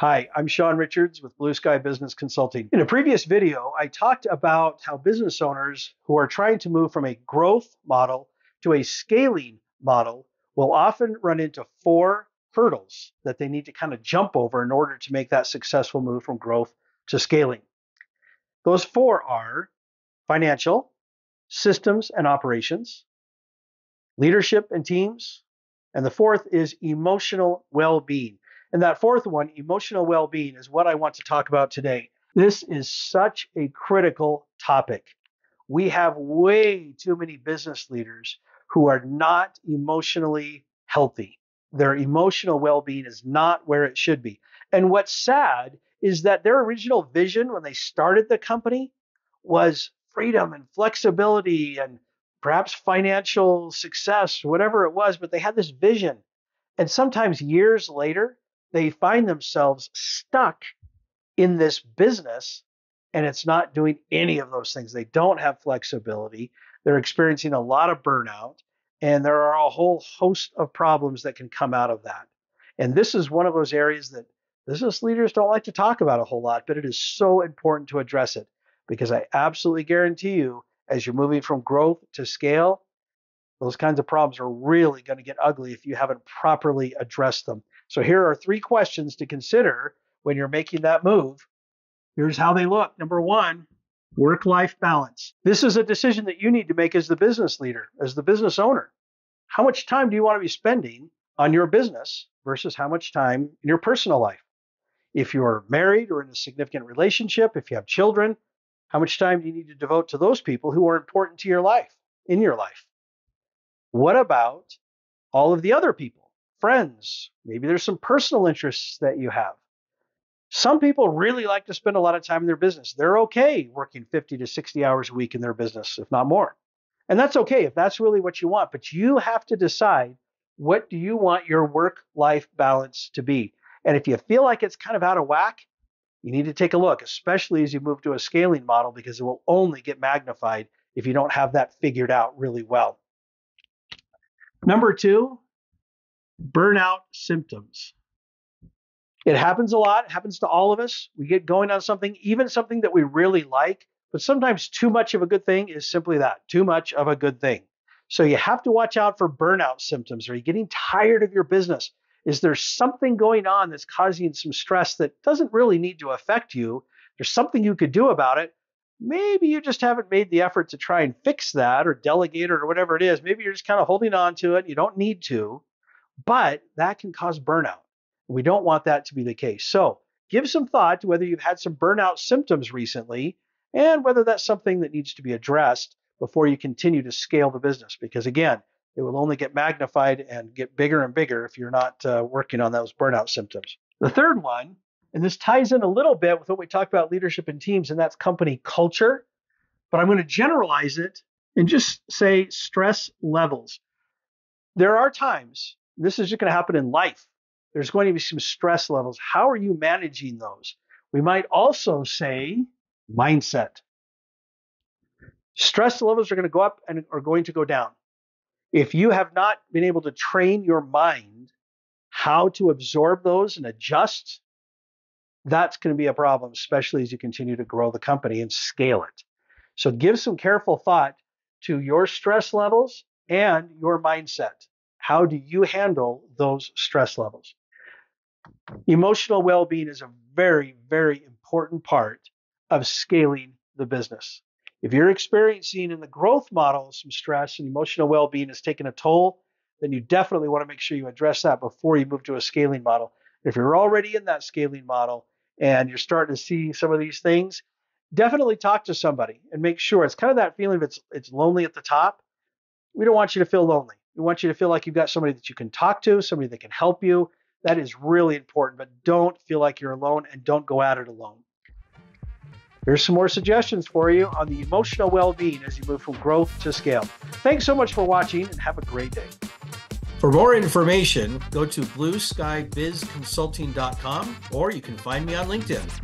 Hi, I'm Sean Richards with Blue Sky Business Consulting. In a previous video, I talked about how business owners who are trying to move from a growth model to a scaling model will often run into four hurdles that they need to kind of jump over in order to make that successful move from growth to scaling. Those four are financial, systems and operations, leadership and teams, and the fourth is emotional well-being. And that fourth one, emotional well-being, is what I want to talk about today. This is such a critical topic. We have way too many business leaders who are not emotionally healthy. Their emotional well-being is not where it should be. And what's sad is that their original vision when they started the company was freedom and flexibility and perhaps financial success, whatever it was, but they had this vision. And sometimes years later, they find themselves stuck in this business and it's not doing any of those things. They don't have flexibility. They're experiencing a lot of burnout, and there are a whole host of problems that can come out of that. And this is one of those areas that business leaders don't like to talk about a whole lot, but it is so important to address it because I absolutely guarantee you, as you're moving from growth to scale, those kinds of problems are really going to get ugly if you haven't properly addressed them. So here are three questions to consider when you're making that move. Here's how they look. Number one, work-life balance. This is a decision that you need to make as the business leader, as the business owner. How much time do you want to be spending on your business versus how much time in your personal life? If you're married or in a significant relationship, if you have children, how much time do you need to devote to those people who are important to your life, in your life? What about all of the other people, friends? Maybe there's some personal interests that you have. Some people really like to spend a lot of time in their business. They're okay working 50 to 60 hours a week in their business, if not more. And that's okay if that's really what you want, but you have to decide, what do you want your work-life balance to be? And if you feel like it's kind of out of whack, you need to take a look, especially as you move to a scaling model, because it will only get magnified if you don't have that figured out really well. Number two, burnout symptoms. It happens a lot. It happens to all of us. We get going on something, even something that we really like, but sometimes too much of a good thing is simply that, too much of a good thing. So you have to watch out for burnout symptoms. Are you getting tired of your business? Is there something going on that's causing some stress that doesn't really need to affect you? There's something you could do about it. Maybe you just haven't made the effort to try and fix that or delegate it or whatever it is. Maybe you're just kind of holding on to it. You don't need to, but that can cause burnout. We don't want that to be the case. So give some thought to whether you've had some burnout symptoms recently and whether that's something that needs to be addressed before you continue to scale the business. Because again, it will only get magnified and get bigger and bigger if you're not working on those burnout symptoms. The third one, and this ties in a little bit with what we talked about leadership and teams, and that's company culture. But I'm going to generalize it and just say stress levels. There are times, this is just going to happen in life, there's going to be some stress levels. How are you managing those? We might also say mindset. Stress levels are going to go up and are going to go down. If you have not been able to train your mind how to absorb those and adjust, that's going to be a problem, especially as you continue to grow the company and scale it. So give some careful thought to your stress levels and your mindset. How do you handle those stress levels? Emotional well-being is a very, very important part of scaling the business. If you're experiencing in the growth model some stress and emotional well-being is taking a toll, then you definitely want to make sure you address that before you move to a scaling model. If you're already in that scaling model and you're starting to see some of these things, definitely talk to somebody and make sure. It's kind of that feeling of it's lonely at the top. We don't want you to feel lonely. We want you to feel like you've got somebody that you can talk to, somebody that can help you. That is really important, but don't feel like you're alone and don't go at it alone. Here's some more suggestions for you on the emotional well-being as you move from growth to scale. Thanks so much for watching and have a great day. For more information, go to blueskybizconsulting.com or you can find me on LinkedIn.